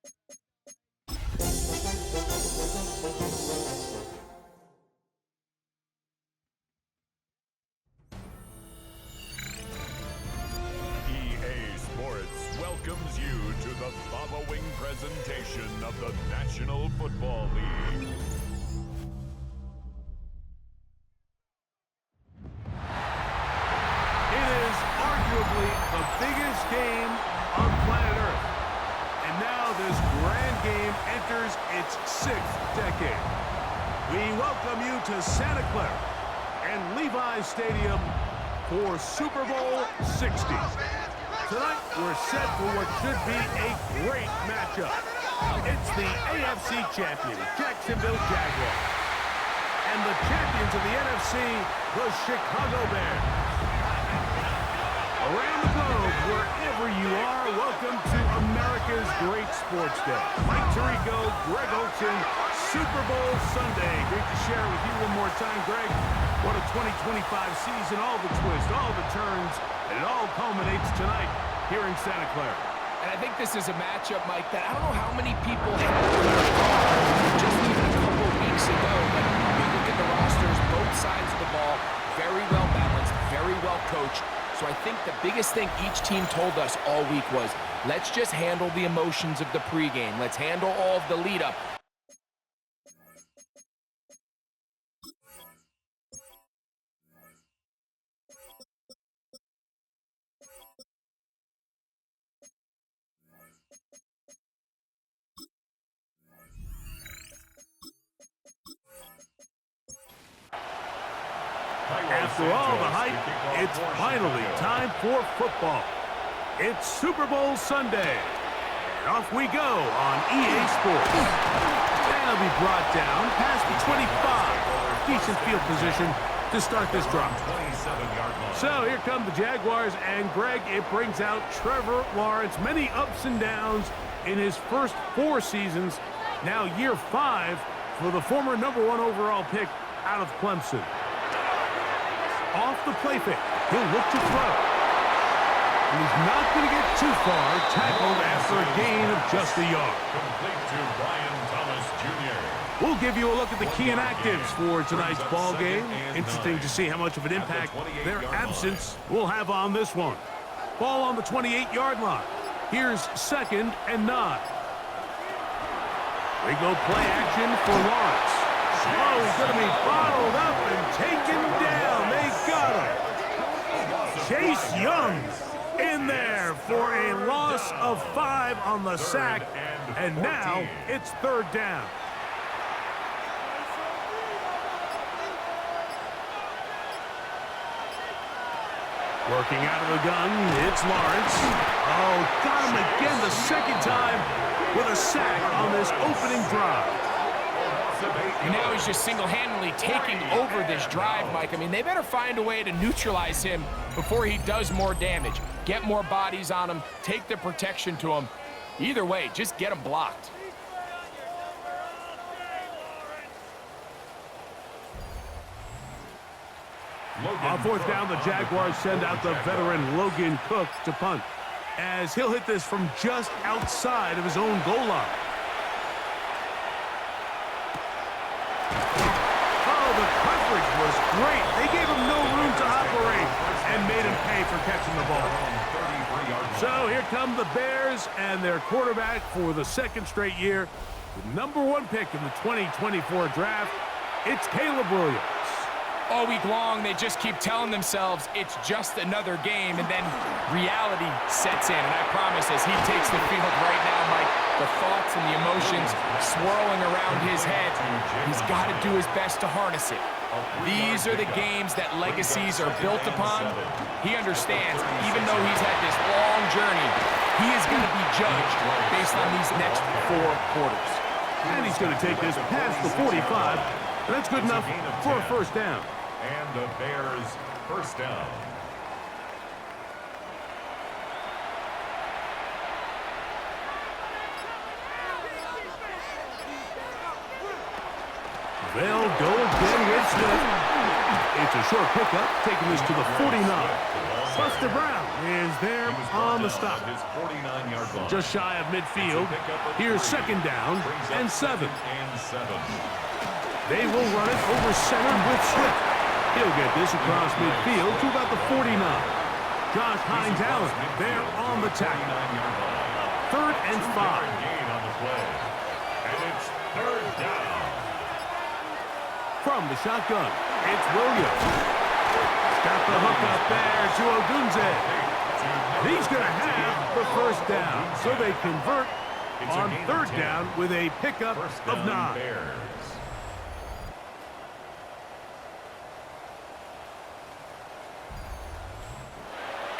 EA Sports welcomes you to the following presentation of the National Football League. It is arguably the biggest game on planet Earth. And now this grand game enters its 6th decade. We welcome you to Santa Clara and Levi's Stadium for Super Bowl 60. Tonight, we're set for what should be a great matchup. It's the AFC champion, Jacksonville Jaguars, and the champions of the NFC, the Chicago Bears. Around the globe, wherever you are, welcome to America's Great Sports Day. Mike Tirico, Greg Olsen, Super Bowl Sunday. Great to share with you one more time, Greg. What a 2025 season, all the twists, all the turns, and it all culminates tonight here in Santa Clara. And I think this is a matchup, Mike, that I don't know how many people had in their car just even a couple weeks ago. But you look at the rosters, both sides of the ball, very well balanced, very well coached. So I think the biggest thing each team told us all week was, let's just handle the emotions of the pregame. Let's handle all of the lead-up. After all the hype, it's finally time for football. It's Super Bowl Sunday. And off we go on EA Sports. And it'll be brought down past the 25. Decent field position to start this drive. So here come the Jaguars, and Greg, it brings out Trevor Lawrence. Many ups and downs in his first 4 seasons. Now year 5 for the former #1 overall pick out of Clemson. Off the play fake, he'll look to throw. And he's not going to get too far, tackled after a gain of just a yard. Complete to Brian Thomas Jr. We'll give you a look at the key inactives for tonight's ball game. Interesting to see how much of an impact their absence will have on this one. Ball on the 28-yard line. Here's 2nd and 9. We go play action for Lawrence. Oh, he's going to be bottled up and taken down. They got him. Chase Young in there for a loss of 5 on the sack. And now it's 3rd down. Working out of the gun, it's Lawrence. Oh, got him again the 2nd time with a sack on this opening drive. And now he's just single-handedly taking over this drive, Mike. I mean, they better find a way to neutralize him before he does more damage. Get more bodies on him, take the protection to him. Either way, just get him blocked. On 4th down, the Jaguars send out the veteran Logan Cook to punt, as he'll hit this from just outside of his own goal line. Was great. They gave him no room to operate and made him pay for catching the ball. So here come the Bears and their quarterback for the 2nd straight year. The #1 pick in the 2024 draft, it's Caleb Williams. All week long, they just keep telling themselves it's just another game, and then reality sets in. And I promise, as he takes the field right now, Mike, the thoughts and the emotions swirling around his head, he's got to do his best to harness it. These are the games that legacies are built upon. He understands, even though he's had this long journey, he is going to be judged based on these next 4 quarters. And he's going to take this past the 45, and that's good enough for a 1st down. And the Bears' 1st down. They'll go again with Smith. It's a short pickup, taking this to the 49. Buster Brown is there on the stop. Just shy of midfield. Here's second down and 7. They will run it over center with Swift. He'll get this across midfield to about the 49. Josh Hines-Allen there on the tackle. 3rd and 5. And it's 3rd down. From the shotgun, it's Williams. Got the hook up there to Odunze. He's going to have the first down, so they convert on 3rd down with a pickup of 9.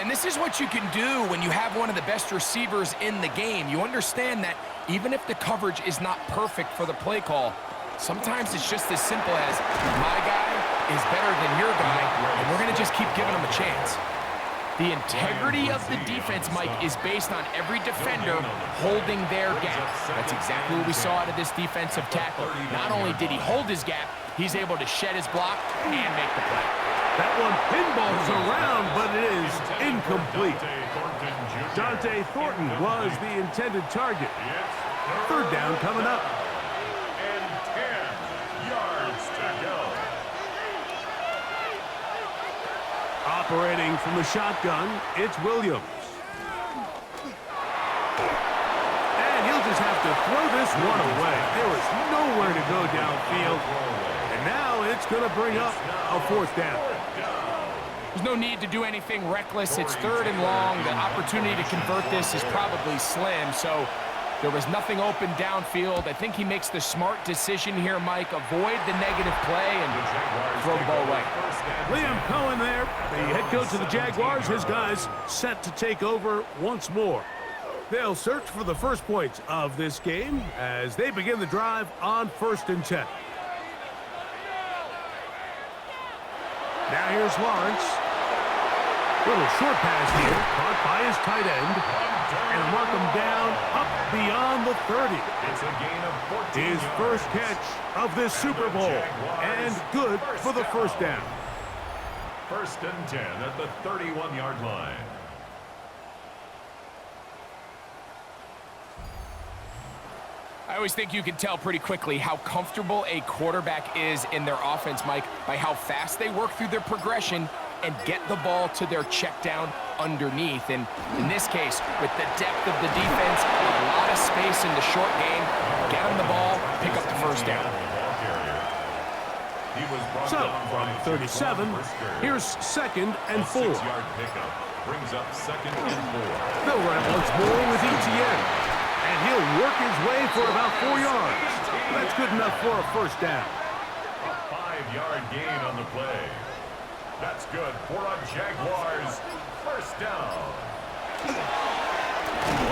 And this is what you can do when you have one of the best receivers in the game. You understand that even if the coverage is not perfect for the play call, sometimes it's just as simple as my guy is better than your guy, and we're going to just keep giving him a chance. The integrity of the defense, Mike, is based on every defender holding their gap. That's exactly what we saw out of this defensive tackle. Not only did he hold his gap, he's able to shed his block and make the play. That one pinballs around, but it is incomplete. Dante Thornton was the intended target. 3rd down coming up. And 10 yards to go. Operating from the shotgun, it's Williams. And he'll just have to throw this one away. There was nowhere to go downfield. And now it's going to bring up a 4th down. There's no need to do anything reckless. It's 3rd and long. The opportunity to convert this is probably slim, so there was nothing open downfield. I think he makes the smart decision here, Mike. Avoid the negative play and throw the ball away. Liam Cohen there, the head coach of the Jaguars. His guys set to take over once more. They'll search for the first points of this game as they begin the drive on 1st and 10. Now here's Lawrence. Little short pass here, caught by his tight end. And mark him down up beyond the 30. It's a gain of 14 His first catch of this Super Bowl. And good for the 1st down. 1st and 10 at the 31-yard line. I always think you can tell pretty quickly how comfortable a quarterback is in their offense, Mike, by how fast they work through their progression and get the ball to their check down underneath. And in this case, with the depth of the defense, a lot of space in the short game, get them the ball, pick up the 1st down. So, from 37, here's 2nd and 4. 6-yard pickup brings up 2nd and 4. They'll run it once more with ETN. And he'll work his way for about 4 yards. That's good enough for a 1st down. A 5-yard gain on the play. That's good for a Jaguars 1st down.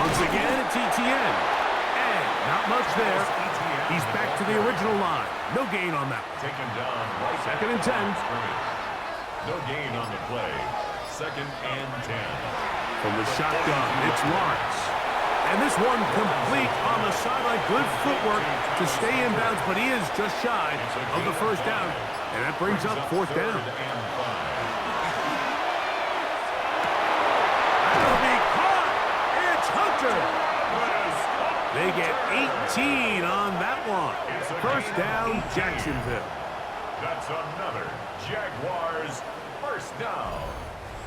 Once again, it's ETN. And not much there. He's back to the original line. No gain on that. Taken down right 2nd and 10. No gain on the play. 2nd and 10. From the shotgun, it's Lawrence. And this one complete on the sideline. Good footwork to stay in bounds, but he is just shy of the 1st down. And that brings up 4th down. That'll be caught. It's Hunter. They get 18 on that one. 1st down, Jacksonville. That's another Jaguars 1st down.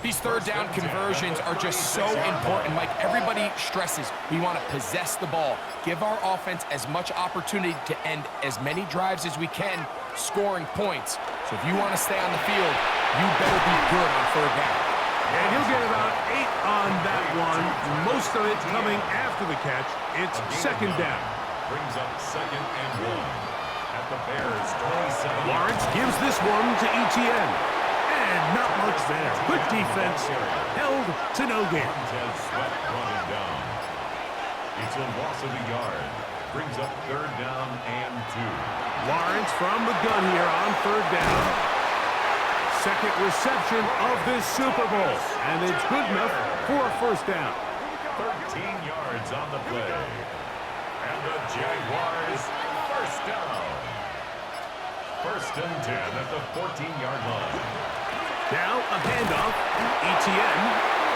These 3rd down conversions are just so important, Mike. Everybody stresses we want to possess the ball, give our offense as much opportunity to end as many drives as we can, scoring points. So if you want to stay on the field, you better be good on 3rd down. And he'll get about 8 on that one, most of it coming after the catch. It's 2nd down. Brings up 2nd and 1 at the Bears 27. Lawrence gives this one to ETN. And not much there. Good defense. Held to no gain. Montez Sweat running down. It's a loss of a yard. Brings up 3rd down and 2. Lawrence from the gun here on 3rd down. 2nd reception of this Super Bowl. And it's good enough for a 1st down. 13 yards on the play. And the Jaguars 1st down. First and 10 at the 14-yard line. Now a handoff. ETN.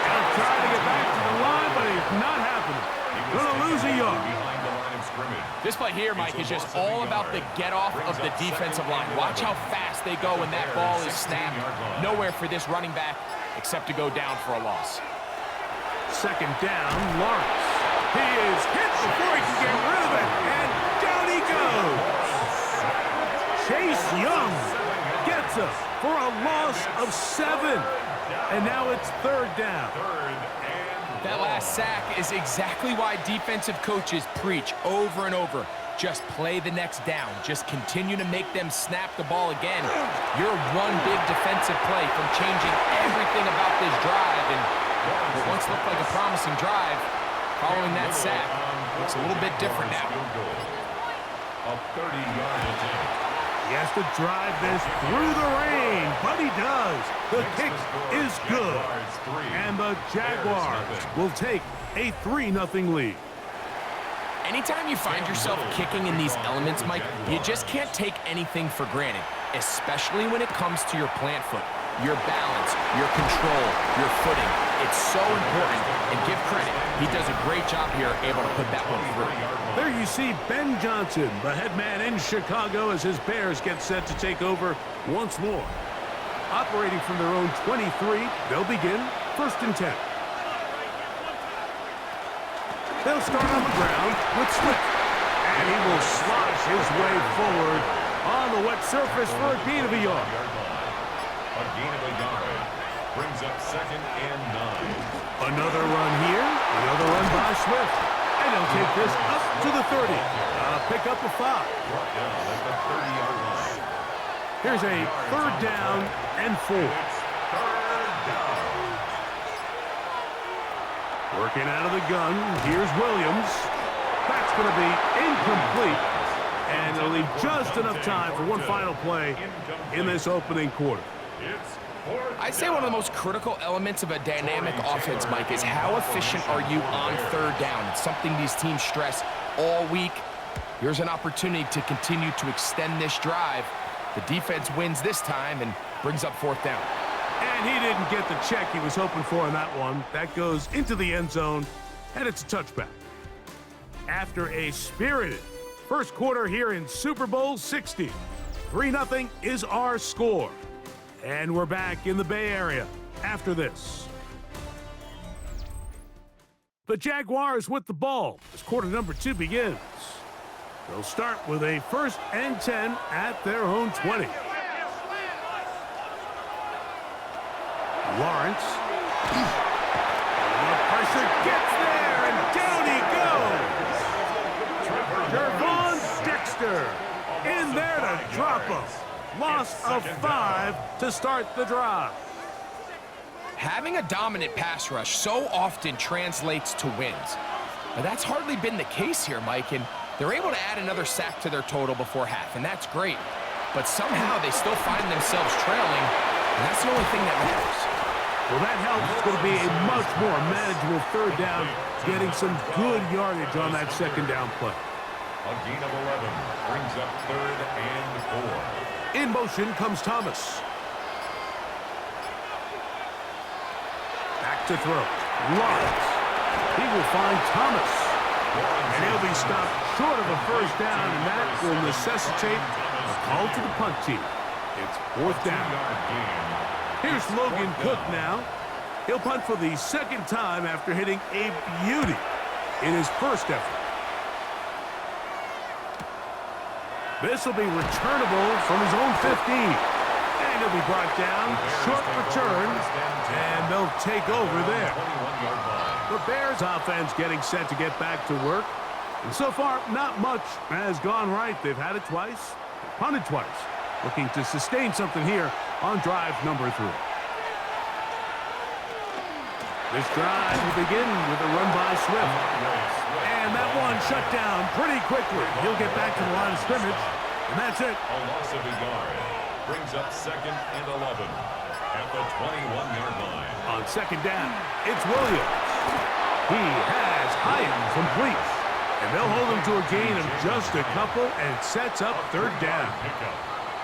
Now trying to get back to the line, but it's not happening. Going to lose a yard. Behind the line of scrimmage. This play here, Mike, is just all about the get-off of the defensive line. Watch how fast they go when that ball is snapped. Nowhere for this running back except to go down for a loss. Second down, Lawrence. He is hit before he can get rid of it, and down he goes. Chase Young gets him for a loss of 7. And now it's third down. That last sack is exactly why defensive coaches preach over and over. Just play the next down. Just continue to make them snap the ball again. You're one big defensive play from changing everything about this drive. And what once looked like a promising drive, following that sack, looks a little bit different now. A 30-yard attempt. He has to drive this through the rain, but he does. The kick is good. And the Jaguars will take a 3-0 lead. Anytime you find yourself kicking in these elements, Mike, you just can't take anything for granted, especially when it comes to your plant foot, your balance, your control, your footing. It's so important, and give credit. He does a great job here able to put that one through. There you see Ben Johnson, the head man in Chicago, as his Bears get set to take over once more. Operating from their own 23, they'll begin first and 10. They'll start on the ground with Swift, and he will slosh his way forward on the wet surface for a gain of a yard. A gain of a yard brings up second and 9. Another run here, another run by Swift, and he'll take this up to the 30. Pick up a 5. Brought down at the 30-yard line. Here's a third down and 4. Third down. Working out of the gun, here's Williams. That's going to be incomplete, and it'll leave just enough time for one final play in this opening quarter. I'd say one of the most critical elements of a dynamic offense, Mike, is how efficient are you on third down. It's something these teams stress all week. Here's an opportunity to continue to extend this drive. The defense wins this time and brings up fourth down. And he didn't get the check he was hoping for on that one. That goes into the end zone, and it's a touchback. After a spirited first quarter here in Super Bowl 60, 3-0 is our score. And we're back in the Bay Area after this. The Jaguars with the ball as quarter number 2 begins. They'll start with a first and 10 at their own 20. Lawrence. The pressure gets there, and down he goes. Gervon Dexter in there to drop him. Loss of 5 to start the drive. Having a dominant pass rush so often translates to wins. But that's hardly been the case here, Mike, and they're able to add another sack to their total before half, and that's great. But somehow they still find themselves trailing, and that's the only thing that matters. Well, that helps. It's going to be a much more manageable third down, getting some good yardage on that second down play. A gain of 11 brings up third and 4. In motion comes Thomas. Back to throw. Lawrence. He will find Thomas. And he'll be stopped short of a first down, and that will necessitate a call to the punt team. It's fourth down. Here's Logan Cook now. He'll punt for the second time after hitting a beauty in his first effort. This will be returnable from his own 15. And he'll be brought down, short return, and they'll take over there. The Bears offense getting set to get back to work. And so far, not much has gone right. They've had it twice, punted twice. Looking to sustain something here on drive number 3. This drive will begin with a run by Swift. And that one shut down pretty quickly. He'll get back to the line of scrimmage, and that's it. A loss of a yard brings up second and 11 at the 21-yard line. On second down, it's Williams. He has Hyatt complete. And they'll hold him to a gain of just a couple, and it sets up third down.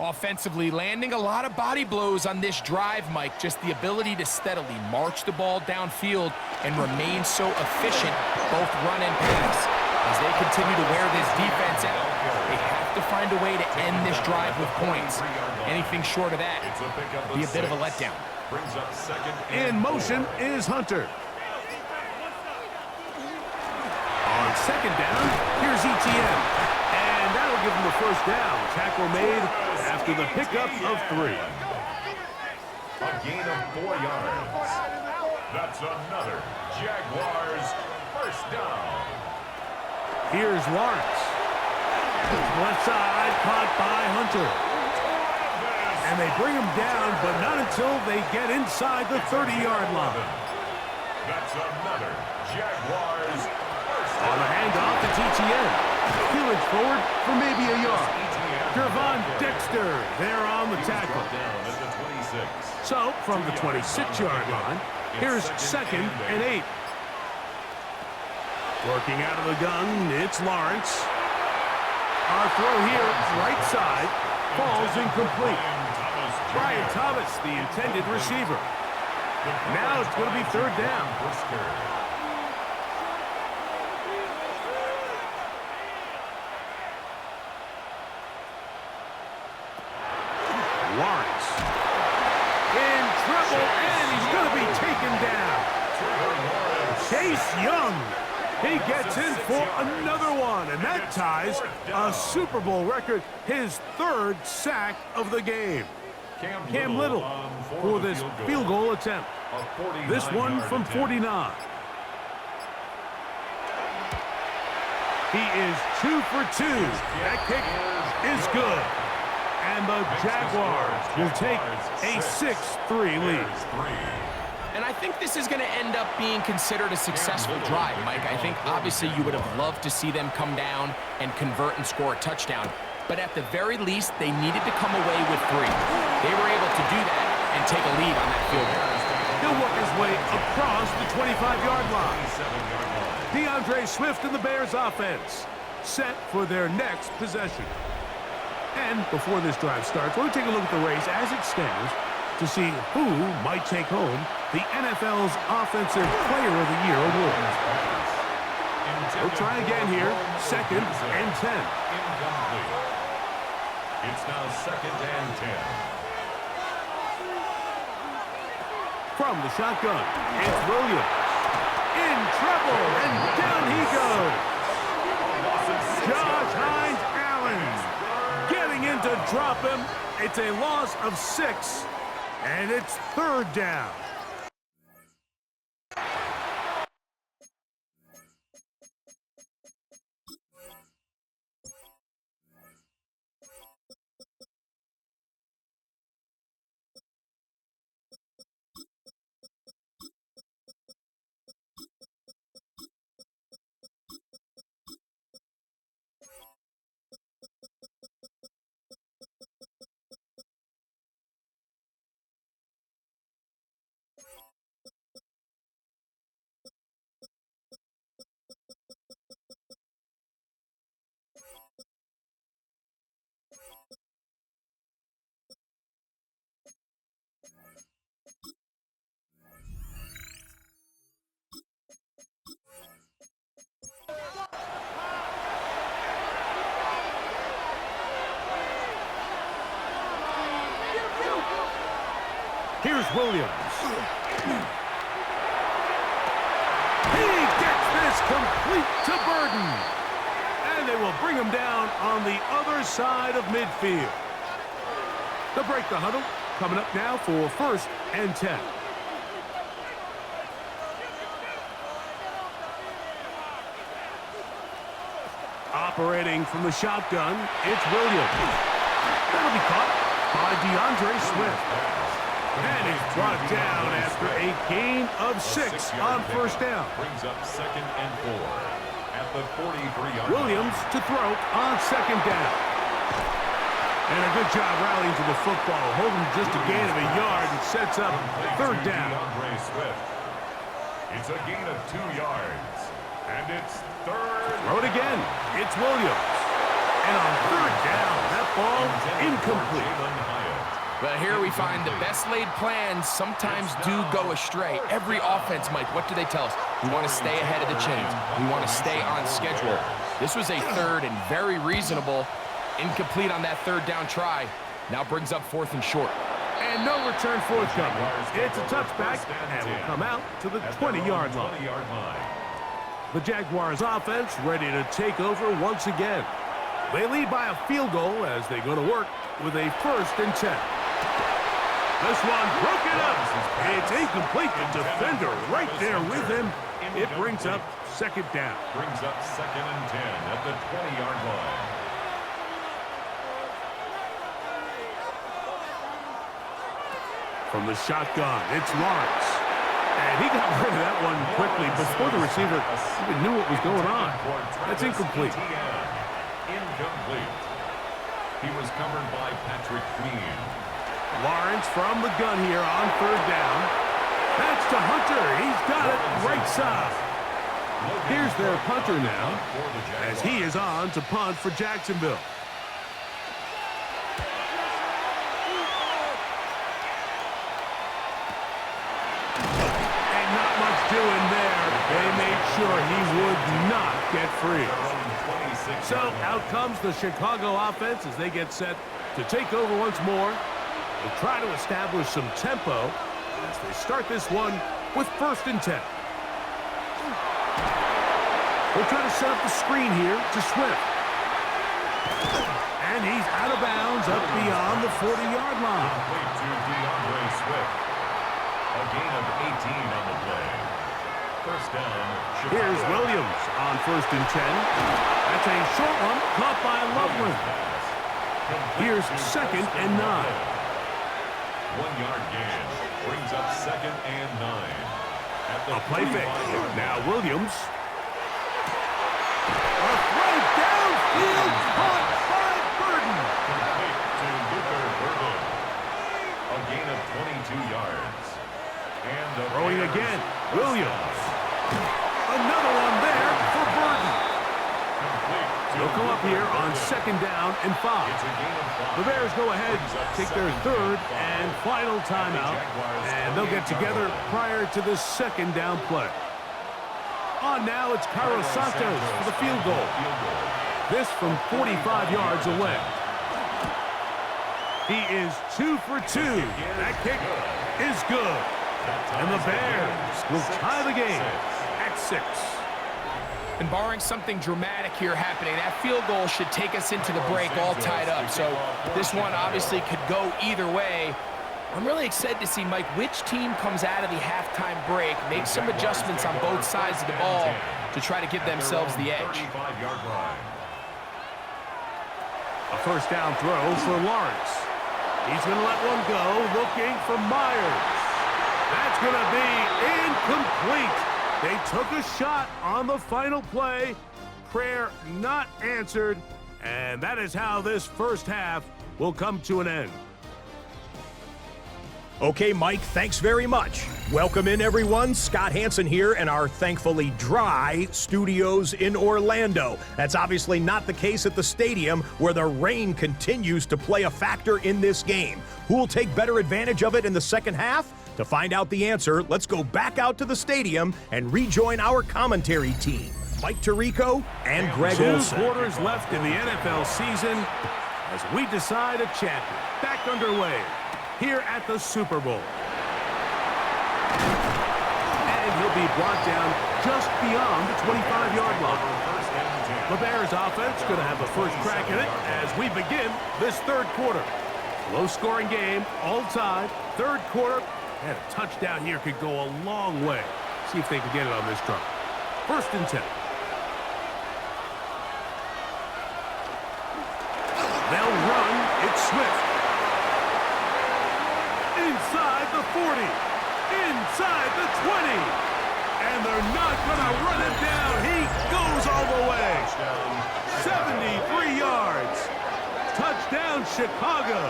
Offensively, landing a lot of body blows on this drive, Mike. Just the ability to steadily march the ball downfield and remain so efficient, both run and pass. As they continue to wear this defense out, they have to find a way to end this drive with points. Anything short of that would be a bit of a letdown. In motion is Hunter. On second down, here's ETN. And that'll give him the first down. Tackle made after the pickup of 3. A gain of 4 yards. That's another Jaguars first down. Here's Lawrence. Left side, caught by Hunter. And they bring him down, but not until they get inside the 30-yard line. That's another Jaguars first down. On the handoff, it's ETN. Peeling forward for maybe a yard. Gervon Dexter there on the tackle. So, from the 26-yard line, here's 2nd and 8. Working out of the gun, it's Lawrence. Our throw here, right side, falls incomplete. Brian Thomas, the intended receiver. Now it's going to be 3rd down. Lawrence. In trouble, and he's going to be taken down. Chase Young. He gets in for another one, and that ties a Super Bowl record, his 3rd sack of the game. Cam Little for this field goal attempt. This one from 49. He is 2 for 2. That kick is good. And the Jaguars will take a 6-3 lead. And I think this is going to end up being considered a successful drive, Mike. I think obviously you would have loved to see them come down and convert and score a touchdown. But at the very least, they needed to come away with 3. They were able to do that and take a lead on that field goal. He'll work his way across the 25-yard line. DeAndre Swift and the Bears offense set for their next possession. And before this drive starts, we'll take a look at the race as it stands to see who might take home the NFL's Offensive Player of the Year award. We'll try again here, 2nd and 10. It's now 2nd and 10. From the shotgun, it's Williams. In trouble, and down he goes. Josh Hines Allen getting in to drop him. It's a loss of 6, and it's 3rd down. Here's Williams. He gets this complete to Burden. And they will bring him down on the other side of midfield. They'll break the huddle. Coming up now for 1st and 10. Operating from the shotgun, it's Williams. That'll be caught by DeAndre Swift. And he's brought down after a gain of 6 on 1st down. Brings up 2nd and 4 at the 43-yard line. Williams to throw on 2nd down. And a good job rallying to the football, holding just a gain of a yard and sets up 3rd down. DeAndre Swift. It's a gain of 2 yards. And it's 3rd. Throw it again. It's Williams. And on 3rd down, that ball incomplete. Well, here we find the best laid plans sometimes do go astray. Every offense, Mike, what do they tell us? We want to stay ahead of the chains. We want to stay on schedule. This was a third and very reasonable. Incomplete on that third down try. Now brings up 4th and short. And no return forthcoming. It's a touchback and will come out to the 20-yard line. The Jaguars offense ready to take over once again. They lead by a field goal as they go to work with a 1st and 10. This one broken up. It's incomplete. The defender right there with him. It brings up 2nd down. Brings up 2nd and 10 at the 20-yard line. From the shotgun, it's Lawrence. And he got rid of that one quickly before the receiver even knew what was going on. That's incomplete. Incomplete. He was covered by Patrick Queen. Lawrence from the gun here on 3rd down. That's to Hunter. He's got it right side. Here's their punter now as he is on to punt for Jacksonville. And not much doing there. They made sure he would not get free. So out comes the Chicago offense as they get set to take over once more. They'll try to establish some tempo as they start this one with 1st and 10. They'll try to set up the screen here to Swift. And he's out of bounds up beyond the 40-yard line. Complete to DeAndre Swift. A gain of 18 on the play. 1st down, Chicago. Here's Williams on 1st and 10. That's a short one caught by Loveland. Here's 2nd and 9. 1-yard gain. Brings up 2nd and 9. At the A play fake. 35-yard Now Williams. A throw downfield caught by Burden. Complete to Luther Burden. A gain of 22 yards. And the Throwing Bears again. Williams. Another one there for Burden. They'll come up here on 2nd down and 5. It's a gain of 5. The Bears go ahead, take their 3rd and final timeout, and they'll get together prior to the 2nd down play. On now, it's Carlos Santos for the field goal. This from 45 yards away. He is 2 for 2. That kick is good. And the Bears will tie the game at 6. And barring something dramatic here happening, that field goal should take us into the break all tied up. So this one obviously could go either way. I'm really excited to see, Mike, which team comes out of the halftime break, make some adjustments on both sides of the ball to try to give themselves the edge. A 1st down throw for Lawrence. He's going to let one go, looking for Myers. That's going to be incomplete. They took a shot on the final play. Prayer not answered. And that is how this 1st half will come to an end. Okay, Mike, thanks very much. Welcome in, everyone. Scott Hansen here in our thankfully dry studios in Orlando. That's obviously not the case at the stadium, where the rain continues to play a factor in this game. Who will take better advantage of it in the 2nd half? To find out the answer, let's go back out to the stadium and rejoin our commentary team, Mike Tirico and Greg Olson. 2 quarters left in the NFL season as we decide a champion. Back underway here at the Super Bowl. And he'll be brought down just beyond the 25-yard line. The Bears offense going to have the first crack at it as we begin this 3rd quarter. Low-scoring game, all tied, 3rd quarter. And a touchdown here could go a long way. See if they can get it on this drive. 1st and 10. They'll run. It's Swift. Inside the 40. Inside the 20. And they're not going to run him down. He goes all the way. 73 yards. Touchdown, Chicago.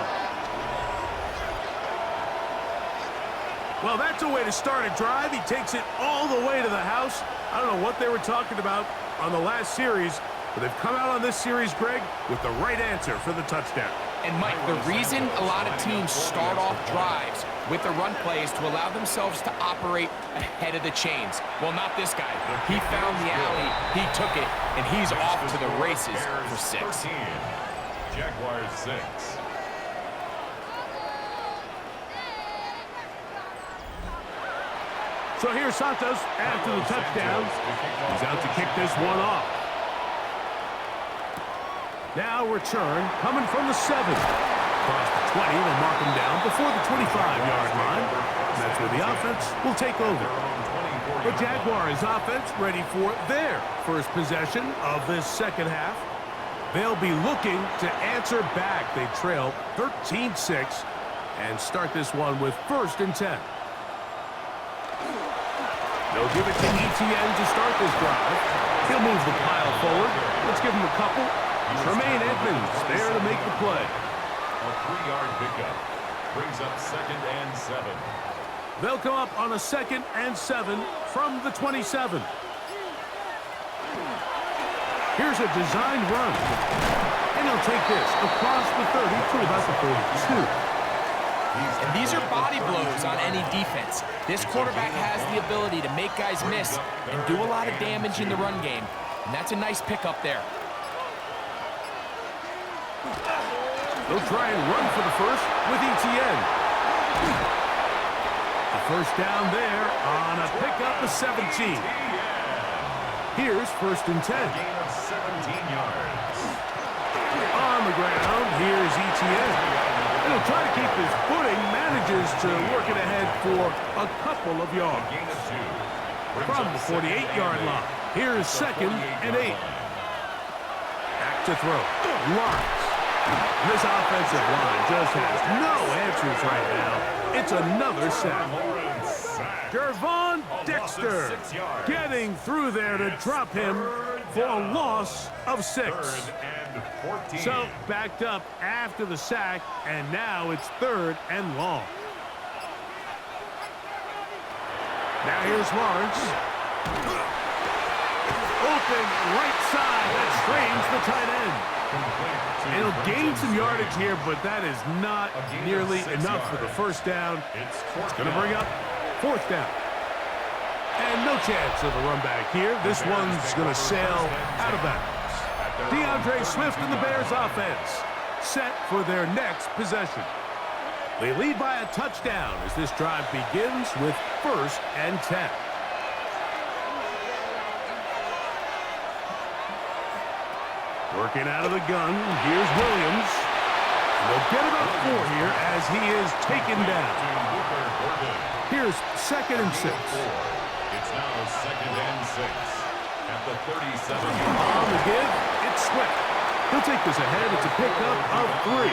Well, that's a way to start a drive. He takes it all the way to the house. I don't know what they were talking about on the last series, But they've come out on this series, Greg, with the right answer for the touchdown. And, Mike, the reason a lot of teams start off drives with the run play is to allow themselves to operate ahead of the chains. Well, not this guy. He found the alley, he took it, and he's off to the races for 6. Jaguars 6. So here's Santos after the touchdown. He's out to kick this one off. Now return coming from the 7. Across the 20, they'll mark him down before the 25-yard line. And that's where the offense will take over. The Jaguars offense ready for their first possession of this second half. They'll be looking to answer back. They trail 13-6 and start this one with 1st and 10. They'll give it to Etienne to start this drive. He'll move the pile forward. Let's give him a couple. Tremaine Edmonds there to make the play. A 3-yard pickup brings up 2nd and 7. They'll come up on a 2nd and 7 from the 27. Here's a designed run. And he'll take this across the 30 to about the 42. And these are body blows on any defense. This quarterback has the ability to make guys miss and do a lot of damage in the run game. And that's a nice pickup there. They'll try and run for the first with Etienne. The first down there on a pickup of 17. Here's 1st and 10. Gain of 17 yards. On the ground, here's Etienne. And he'll try to keep his footing, manages to work it ahead for a couple of yards. Gain of 2. From the 48-yard line, here's 2nd and 8. Back to throw. Lawrence. This offensive line just has no answers right now. It's another sack. Gervon Dexter getting through there to drop him for a loss of 6. So backed up after the sack, and now it's 3rd and long. Now here's Lawrence. Open right side. That strains the tight end. And he'll gain some yardage here, but that is not nearly enough for the first down. It's going to bring up 4th down. And no chance of a run back here. This one's going to sail out of bounds. DeAndre Swift and the Bears offense set for their next possession. They lead by a touchdown as this drive begins with 1st and 10. Working out of the gun, here's Williams. And they'll get about 4 here as he is taken down. Here's 2nd and 6. It's now 2nd and 6 at the 37. On the give, it's Swift. He'll take this ahead. It's a pickup of 3.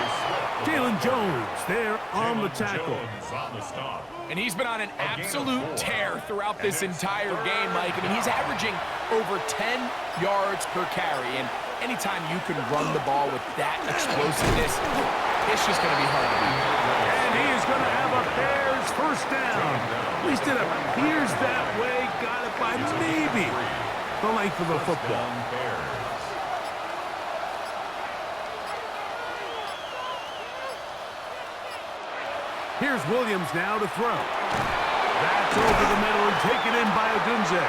Jalen Jones there on the tackle. And he's been on an absolute tear throughout this entire game, Mike. I mean, he's averaging over 10 yards per carry. And anytime you can run the ball with that explosiveness, it's just going to be hard to beat. And he is going to have a Bears first down. At least it appears that way. Got it by maybe the length of the football. Here's Williams now to throw. That's over the middle and taken in by Odunze.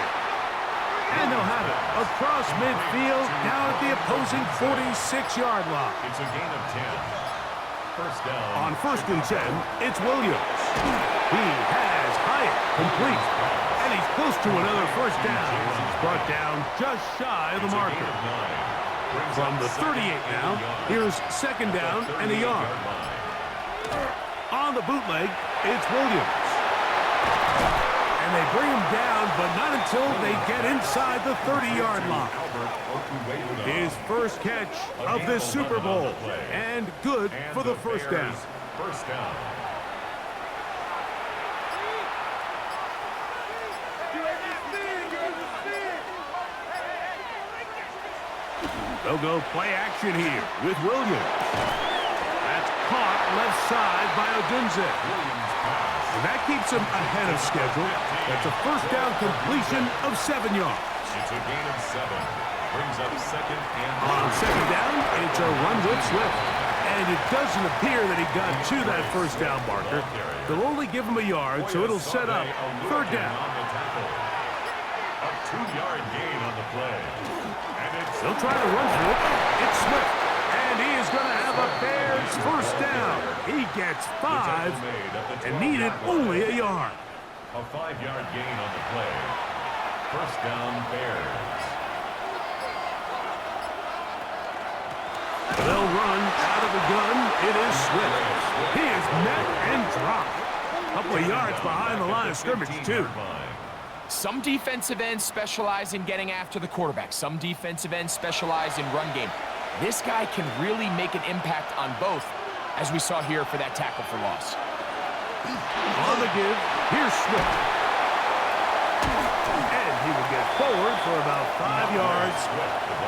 And they'll have it across midfield, down at the opposing 46-yard line. It's a gain of 10. First down. On 1st and 10, it's Williams. He has Hyatt complete. And he's close to another first down. He's brought down just shy of the marker. From the 38 now, here's 2nd down and a yard. On the bootleg, it's Williams. And they bring him down, but not until they get inside the 30-yard line. His first catch of this Super Bowl, and good for the first down. First down. They'll go play action here with Williams. That's caught left side by Odunze. And that keeps him ahead of schedule. That's a first down completion of 7 yards. It's a gain of 7. Brings up second and On second down, it's a run with Swift. And it doesn't appear that he got to that first down marker. They'll only give him a yard, so it'll set up third down. A 2-yard gain on the play. And They'll try to run for it. It's Swift. And he is going to have a Bears first down. He gets 5 and needed only a yard. A 5-yard gain on the play. First down, Bears. They'll run out of the gun. It is Swift. He is met and dropped. A couple of yards behind the line of scrimmage, too. Some defensive ends specialize in getting after the quarterback. Some defensive ends specialize in run game. This guy can really make an impact on both, as we saw here for that tackle for loss. On the give, here's Swift. And he will get forward for about 5 yards.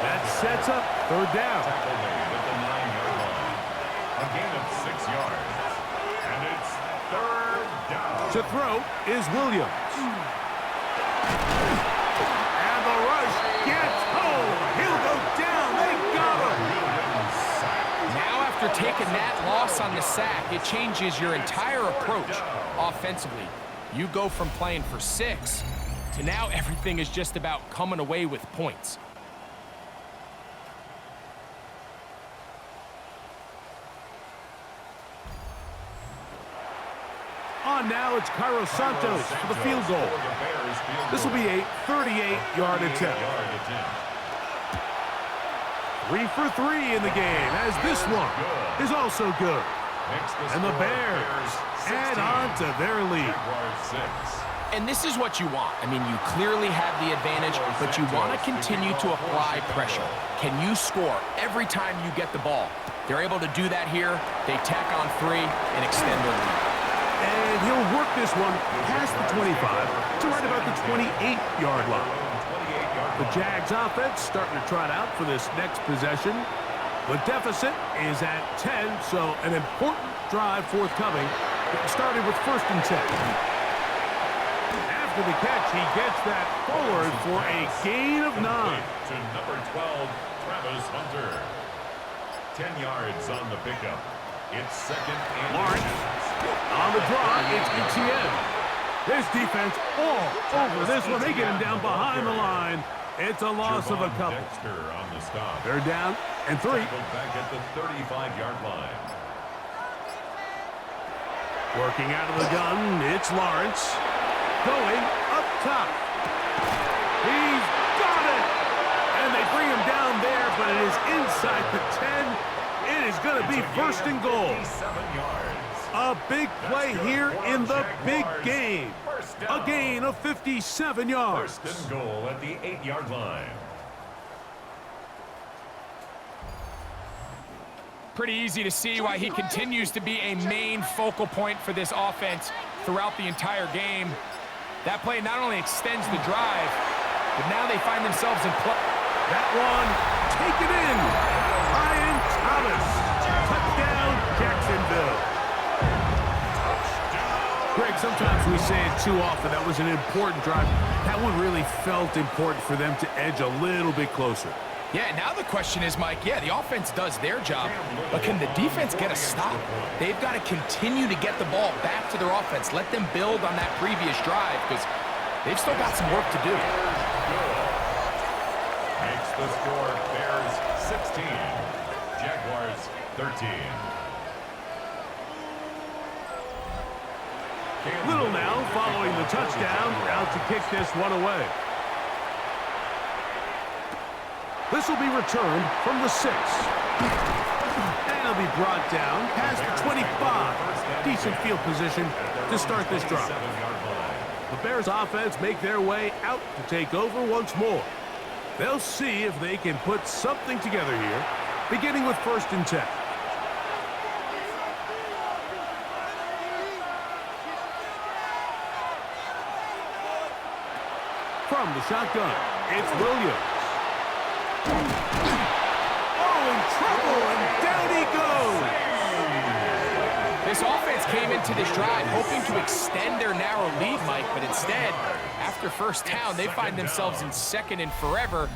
That sets up third down. Tackle made at the 9-yard line. A gain of 6 yards. And it's third down. To throw is Williams. And the rush gets home. He'll go down. They got him. Now after taking that loss on the sack, it changes your entire approach offensively. You go from playing for 6 to now everything is just about coming away with points. On now, it's Cairo Santos for the field goal. This will be a 38-yard attempt. 3 for 3 in the game, as this one is also good. And the Bears add on to their lead. And this is what you want. I mean, you clearly have the advantage, but you want to continue to apply pressure. Can you score every time you get the ball? They're able to do that here. They tack on 3 and extend their lead. And he'll work this one past the 25 to right about the 28-yard line. The Jags offense starting to trot out for this next possession. The deficit is at 10, so an important drive forthcoming. Started with 1st and 10. After the catch, he gets that forward for a gain of 9. To number 12, Travis Hunter. 10 yards on the pickup. It's second and Lawrence. On the draw, it's Etienne. This defense all over this one. They get him down behind the line. It's a loss of a couple. On the stop. They're down and 3. Back at the 35-yard line. Working out of the gun, it's Lawrence. Going up top. He's got it! And they bring him down there, but it is inside the 10. It is going to be 1st and goal. 7 yards. A big play here in the big game. A gain of 57 yards. 1st and goal at the 8-yard line. Pretty easy to see why he continues to be a main focal point for this offense throughout the entire game. That play not only extends the drive, but now they find themselves in play. That one, take it in. Ryan Thomas. Touchdown, Jacksonville. Greg, sometimes we say it too often. That was an important drive. That one really felt important for them to edge a little bit closer. Yeah, now the question is, Mike, yeah, the offense does their job, but can the defense get a stop? They've got to continue to get the ball back to their offense. Let them build on that previous drive because they've still got some work to do. Makes the score Bears 16, Jaguars 13. Little now following the touchdown, out to kick this one away. This will be returned from the 6. And it'll be brought down past the 25. Decent field position to start this drive. The Bears offense make their way out to take over once more. They'll see if they can put something together here, beginning with 1st and 10. From the shotgun, it's Williams. Oh, in trouble, and down he goes. This offense came into this drive hoping to extend their narrow lead, Mike, but instead, after 1st down, they find themselves in 2nd and forever.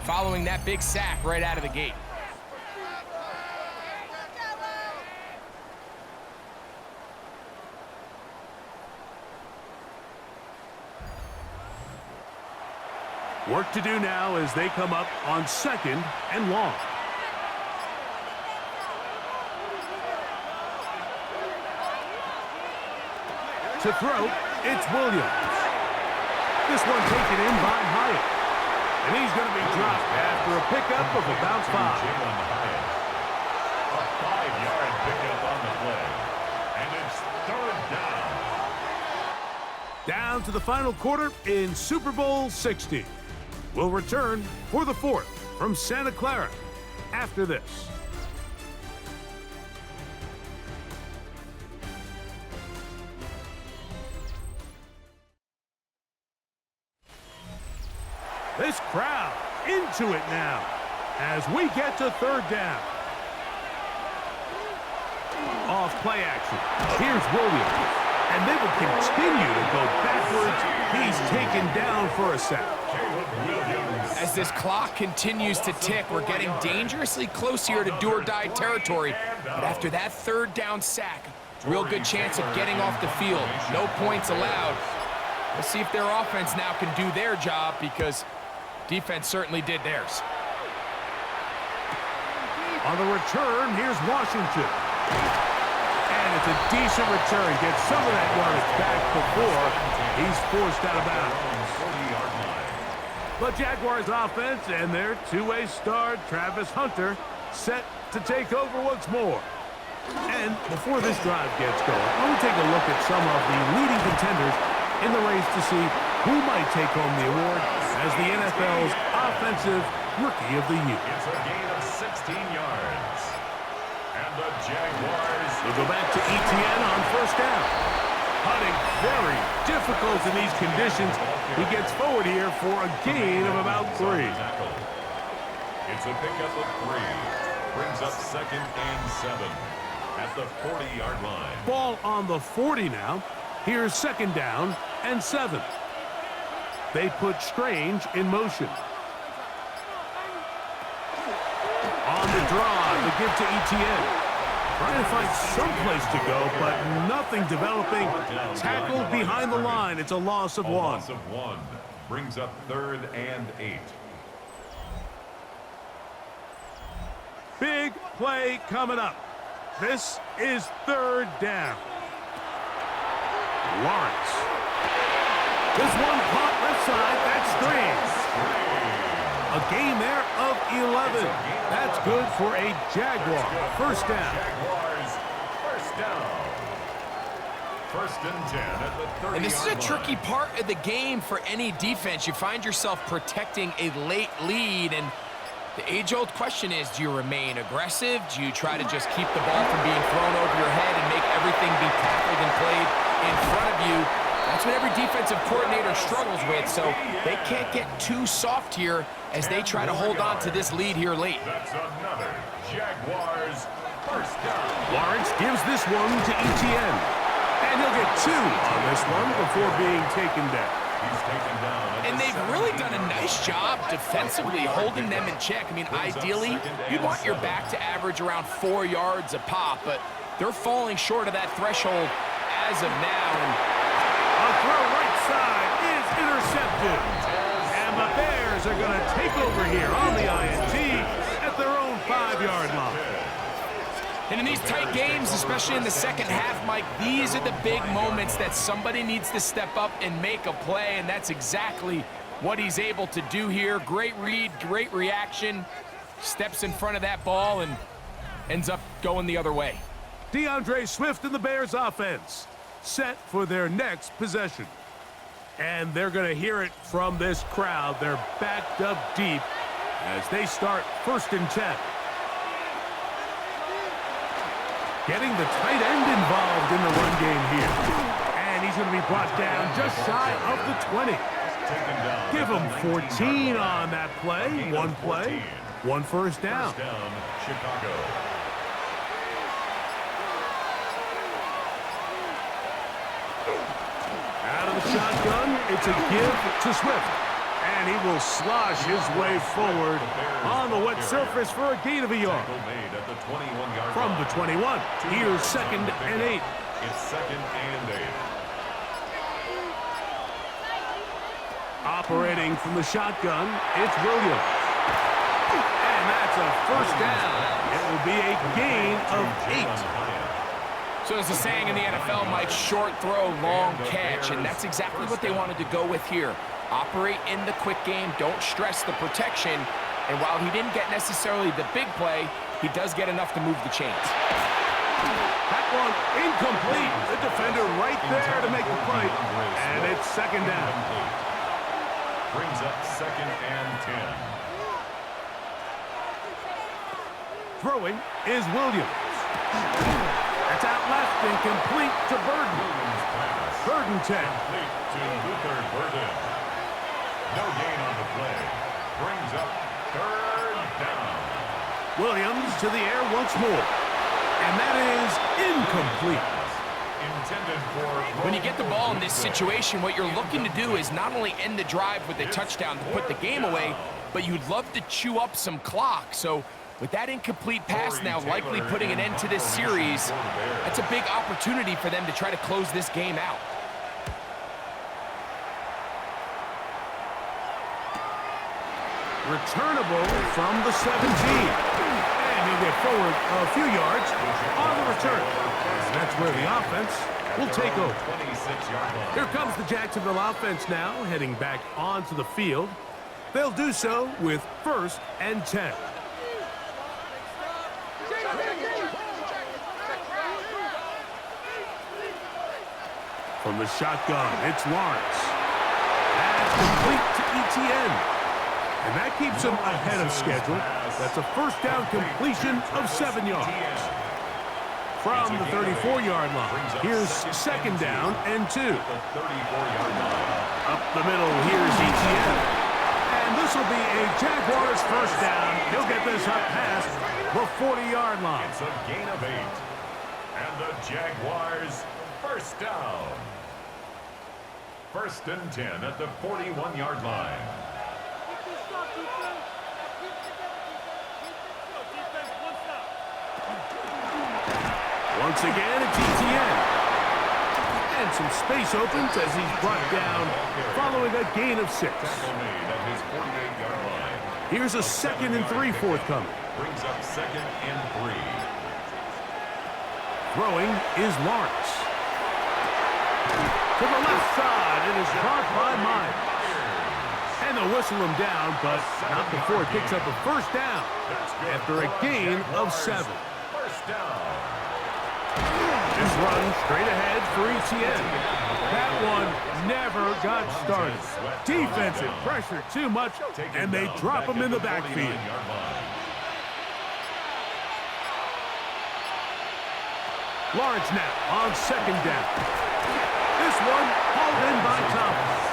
following that big sack right out of the gate. Work to do now as they come up on 2nd and long. To throw, it's Williams. This one taken in by Hyatt. And he's going to be dropped after a pickup of about 5. A 5-yard pickup on the play. And it's 3rd down. Down to the final quarter in Super Bowl 60. We'll return for the 4th from Santa Clara after this. This crowd into it now as we get to 3rd down. Off play action. Here's Williams. And they will continue to go backwards. He's taken down for a sack. As this clock continues to tick, we're getting dangerously close here to do-or-die territory. But after that 3rd down sack, real good chance of getting off the field. No points allowed. Let's see if their offense now can do their job, because defense certainly did theirs. On the return, here's Washington. And it's a decent return. Gets some of that yardage back before he's forced out of bounds. The Jaguars offense and their two-way star, Travis Hunter, set to take over once more. And before this drive gets going, let me take a look at some of the leading contenders in the race to see who might take home the award as the NFL's Offensive Rookie of the Year. It's a gain of 16 yards. And the Jaguars will go back to ETN on 1st down. Hunting very difficult in these conditions. He gets forward here for a gain of about 3. It's a pickup of 3. Brings up 2nd and 7 at the 40-yard line. Ball on the 40 now. Here's 2nd down and 7. They put Strange in motion. On the draw to give to ETN. Trying to find some place to go, but nothing developing. Tackled behind the line. It's a loss of 1. Loss of 1. Brings up 3rd and 8. Big play coming up. This is 3rd down. Lawrence. This one caught left side. That's Strange. A gain there of 11. That's good for a Jaguar. 1st down. Jaguars, 1st down. 1st and 10 at the 30-yard line. And this is a tricky part of the game for any defense. You find yourself protecting a late lead, and the age-old question is, do you remain aggressive? Do you try to just keep the ball from being thrown over your head and make everything be tackled and played in front of you? That's what every defensive coordinator struggles with, so they can't get too soft here as they try to hold on to this lead here late. That's another Jaguars 1st down. Lawrence gives this one to ETN. And he'll get 2 on this one before being taken down. He's taken down. And they've really done a nice job defensively holding them in check. I mean, ideally, you'd want your back to average around 4 yards a pop, but they're falling short of that threshold as of now. And a throw right side is intercepted. And the Bears are going to take over here on the INT at their own 5-yard line. And in these tight games, especially in the second half, Mike, these are the big moments that somebody needs to step up and make a play, and that's exactly what he's able to do here. Great read, great reaction, steps in front of that ball and ends up going the other way. DeAndre Swift and the Bears offense set for their next possession. And they're going to hear it from this crowd. They're backed up deep as they start 1st and 10. Getting the tight end involved in the run game here. And he's going to be brought down just shy of the 20. Give him 14 on that play. 1 play, 1 1st down. 1st down, Chicago. Out of the shotgun, it's a give to Swift. And he will slosh his way forward on the wet surface for a gain of a yard. From the 21, here's 2nd and 8. It's 2nd and 8. Operating from the shotgun, it's Williams. And that's a first down. It will be a gain of 8. So there's a saying in the NFL, Mike, short throw, long catch, and that's exactly what they wanted to go with here. Operate in the quick game, don't stress the protection, and while he didn't get necessarily the big play, he does get enough to move the chains. That one incomplete. The defender right there to make the play, and it's 2nd down. Brings up 2nd and 10. Throwing is Williams. That's out left and complete to Burden. 3rd and 10. Complete to Luther Burden. No gain on the play. Brings up 3rd down. Williams to the air once more. And that is incomplete. Intended for... When you get the ball in this situation, what you're looking to do is not only end the drive with a touchdown to put the game away, but you'd love to chew up some clock. So with that incomplete pass now likely putting an end to this series, that's a big opportunity for them to try to close this game out. Returnable from the 17. And he'll get forward a few yards on the return. And that's where the offense will take over. Here comes the Jacksonville offense now, heading back onto the field. They'll do so with 1st and 10. From the shotgun, it's Lawrence. That's complete to Etienne. And that keeps him ahead of schedule. That's a first down completion of 7 yards. From the 34-yard line, here's 2nd down and 2. Up the middle, here's Etienne. And this will be a Jaguars first down. He'll get this up past the 40-yard line. It's a gain of 8. And the Jaguars first down. 1st and 10 at the 41-yard line. Once again, it's Etienne. And some space opens as he's brought down following a gain of 6. Here's a 2nd and 3 forthcoming. Brings up 2nd and 3. Throwing is Lawrence. To the left side, it is caught by Myers. And they'll whistle him down, but not before it picks up a first down after a gain of 7. First down. Just run straight ahead for Etienne. That one never got started. Defensive pressure too much, and they drop him in the backfield. Lawrence now on 2nd down. This one hauled in by Thomas.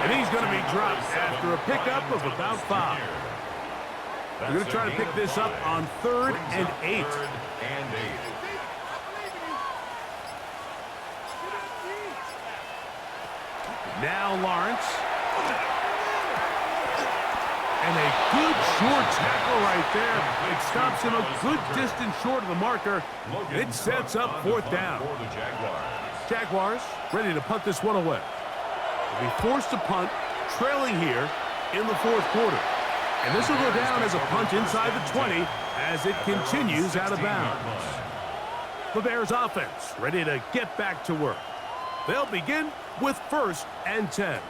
And he's going to be dropped after a pickup of about 5. They're going to try to pick this up on 3rd and 8. Now Lawrence. And a good short tackle right there. It stops him a good distance short of the marker. It sets up 4th down. Jaguars ready to punt this one away. They'll be forced to punt, trailing here in the 4th quarter. And this will go down as a punt inside the 20 as it continues out of bounds. The Bears offense ready to get back to work. They'll begin with 1st and 10.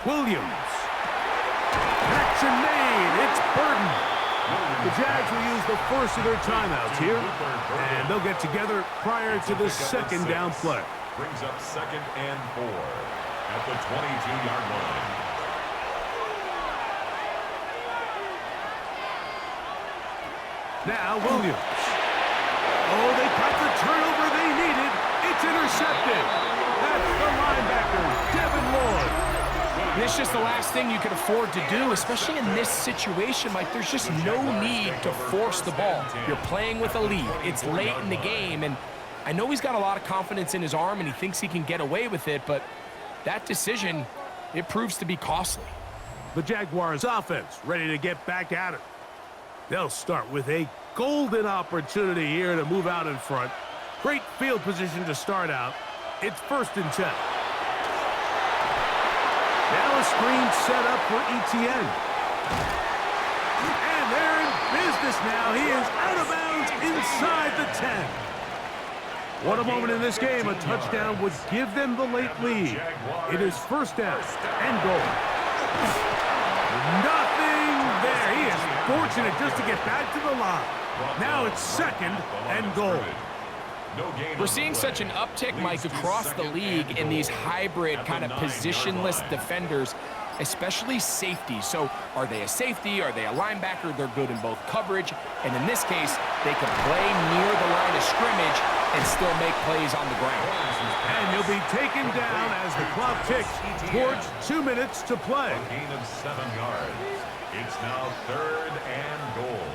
Williams. Action made. It's Burden. The Jags will use the first of their timeouts here, and they'll get together prior to the 2nd down play. Brings up 2nd and 4 at the 22-yard line. Now Williams. Oh, they got the turnover they needed. It's intercepted. That's the linebacker, Devin Lloyd. And it's just the last thing you can afford to do, especially in this situation. Like, there's just no need to force the ball. You're playing with a lead. It's late in the game, and I know he's got a lot of confidence in his arm, and he thinks he can get away with it, but that decision, it proves to be costly. The Jaguars offense ready to get back at it. They'll start with a golden opportunity here to move out in front. Great field position to start out. It's 1st and 10. Now a screen set up for ETN. And they're in business now. He is out of bounds inside the 10. What a moment in this game. A touchdown would give them the late lead. It is 1st down and goal. Nothing there. He is fortunate just to get back to the line. Now it's 2nd and goal. We're seeing such an uptick, Mike, across the league in these hybrid kind of positionless defenders, especially safety. So are they a safety? Are they a linebacker? They're good in both coverage. And in this case, they can play near the line of scrimmage and still make plays on the ground. And he'll be taken down as the clock ticks towards 2 minutes to play. A gain of 7 yards. It's now 3rd and goal.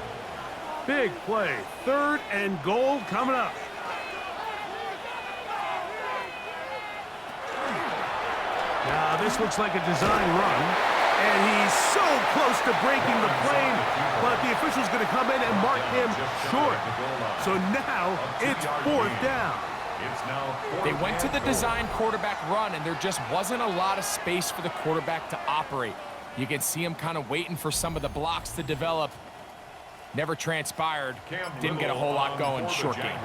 Big play. 3rd and goal coming up. Now, this looks like a design run, and he's so close to breaking the plane, but the official's going to come in and mark him short. So now it's 4th down. They went to the design quarterback run, and there just wasn't a lot of space for the quarterback to operate. You can see him kind of waiting for some of the blocks to develop. Never transpired. Didn't get a whole lot going. Short game.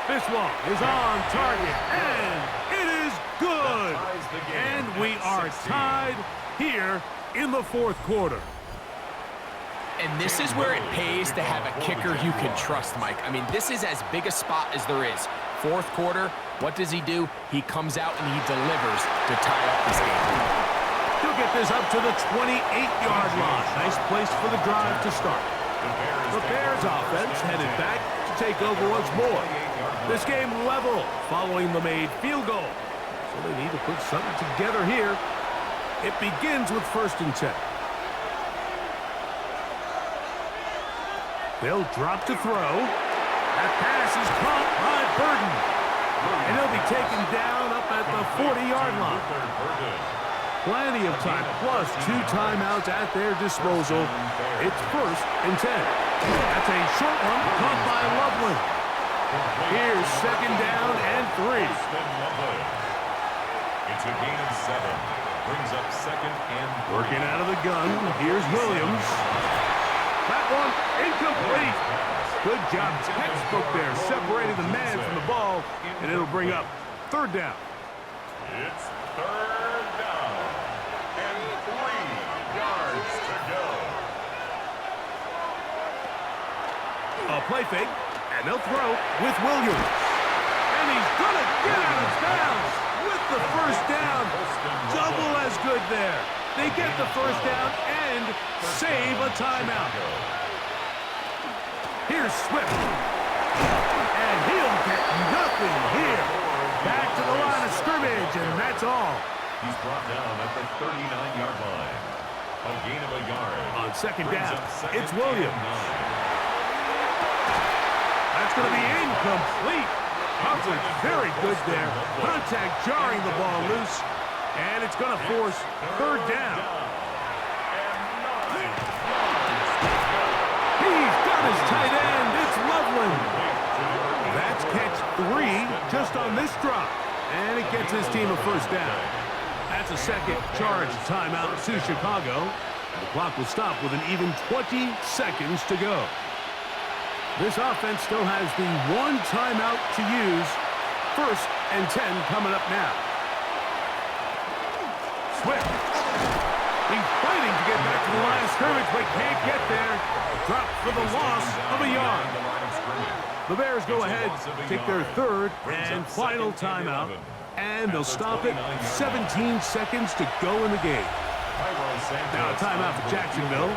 This one is on target, and it is good. And we are tied here in the 4th quarter. And this is where it pays to have a kicker you can trust, Mike. I mean, this is as big a spot as there is. 4th quarter, what does he do? He comes out and he delivers to tie up this game. He'll get this up to the 28-yard line. Nice place for the drive to start. The Bears offense headed back to take over once more. This game level following the made field goal. So they need to put something together here. It begins with 1st and 10. They'll drop to throw. That pass is caught by Burden. And he'll be taken down up at the 40-yard line. Plenty of time, plus 2 timeouts at their disposal. It's 1st and 10. That's a short one caught by Loveland. Here's 2nd down and 3. It's a gain of 7. Brings up 2nd and 3. Working out of the gun. Here's Williams. That one incomplete. Good job, textbook there, separating the man from the ball, and it'll bring up 3rd down. It's 3rd down and 3 yards to go. A play fake, and they'll throw with Williams. And he's going to get out of bounds with the 1st down. Double as good there. They get the 1st down and save a timeout. Here's Swift. And he'll get nothing here. Back to the line of scrimmage, and that's all. He's brought down at the 39-yard line. A gain of a yard. On 2nd down, it's Williams. That's going to be incomplete. Coverage very good there. Contact jarring the ball loose. And it's going to force 3rd down. He's got his tight end. It's Loveland. That's catch 3 just on this drop. And it gets his team a 1st down. That's a 2nd charge timeout to Chicago. The clock will stop with an even 20 seconds to go. This offense still has the 1 timeout to use. 1st and 10 coming up now. Swift. He's fighting to get back to the line of scrimmage, but can't get there. Dropped for the loss of a yard. The Bears go ahead, take their 3rd and final timeout, and they'll stop it. 17 seconds to go in the game. Now a timeout for Jacksonville.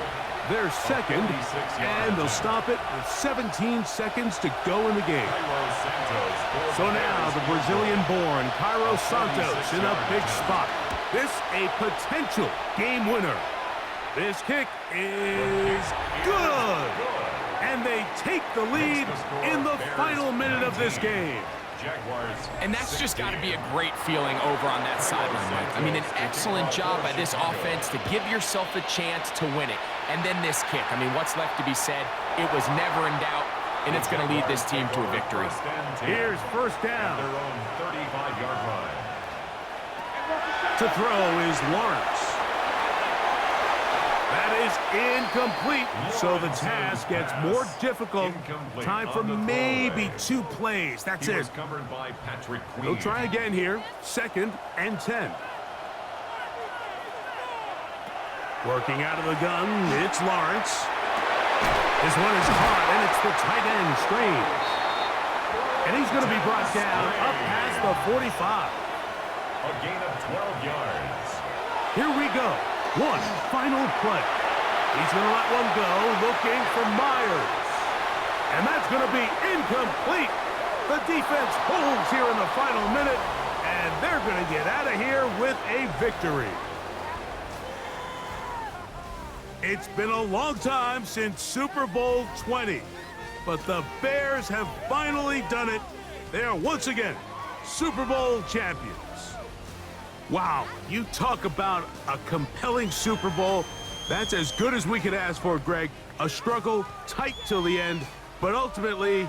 their second, and they'll stop it with 17 seconds to go in the game. So now the Brazilian-born Cairo Santos in a big spot. This a potential game winner. This kick is good. And they take the lead in the final minute of this game. And that's just got to be a great feeling over on that sideline, Mike. I mean, an excellent job by this offense to give yourself a chance to win it. And then this kick. I mean, what's left to be said? It was never in doubt, and it's going to lead this team to a victory. Here's first down. Their own 35-yard line. To throw is Lawrence. That is incomplete, so the task gets more difficult. Time for maybe 2 plays. That's it. They'll try again here. 2nd and 10. Working out of the gun, it's Lawrence. This one is caught, and it's the tight end, Strange. And he's going to be brought down up past the 45. A gain of 12 yards. Here we go. One final play. He's going to let one go, looking for Myers. And that's going to be incomplete. The defense holds here in the final minute, and they're going to get out of here with a victory. It's been a long time since Super Bowl 20, but the Bears have finally done it. They are once again Super Bowl champions. Wow, you talk about a compelling Super Bowl. That's as good as we could ask for, Greg. A struggle, tight till the end, but ultimately,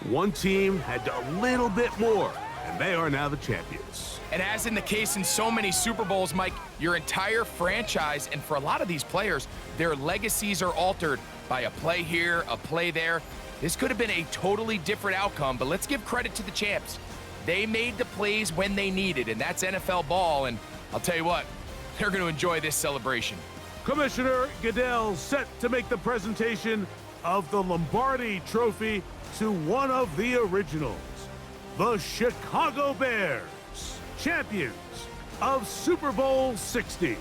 one team had a little bit more, and they are now the champions. And as in the case in so many Super Bowls, Mike, your entire franchise, and for a lot of these players, their legacies are altered by a play here, a play there. This could have been a totally different outcome, but let's give credit to the champs. They made the plays when they needed, and that's NFL ball, and I'll tell you what, they're going to enjoy this celebration. Commissioner Goodell set to make the presentation of the Lombardi Trophy to one of the originals, the Chicago Bears, champions of Super Bowl 60.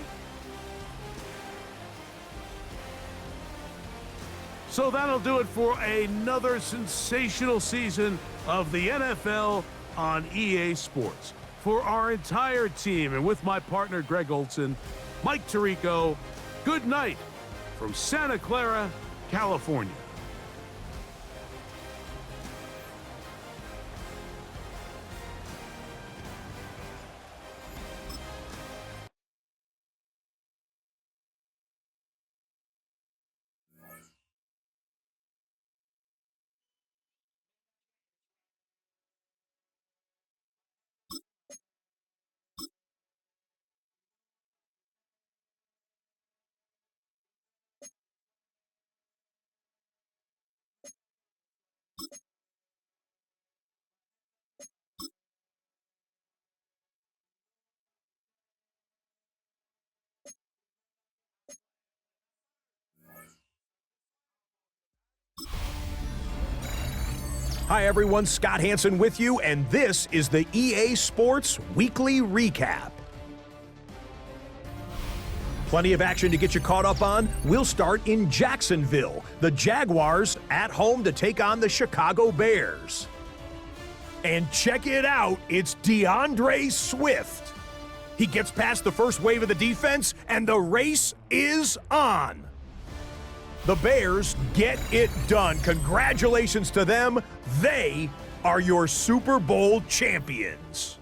So that'll do it for another sensational season of the NFL on EA Sports. For our entire team and with my partner Greg Olson, Mike Tirico, good night from Santa Clara, California. Hi everyone, Scott Hansen with you, and this is the EA Sports Weekly Recap. Plenty of action to get you caught up on. We'll start in Jacksonville. The Jaguars at home to take on the Chicago Bears. And check it out, it's DeAndre Swift. He gets past the first wave of the defense, and the race is on. The Bears get it done. Congratulations to them. They are your Super Bowl champions.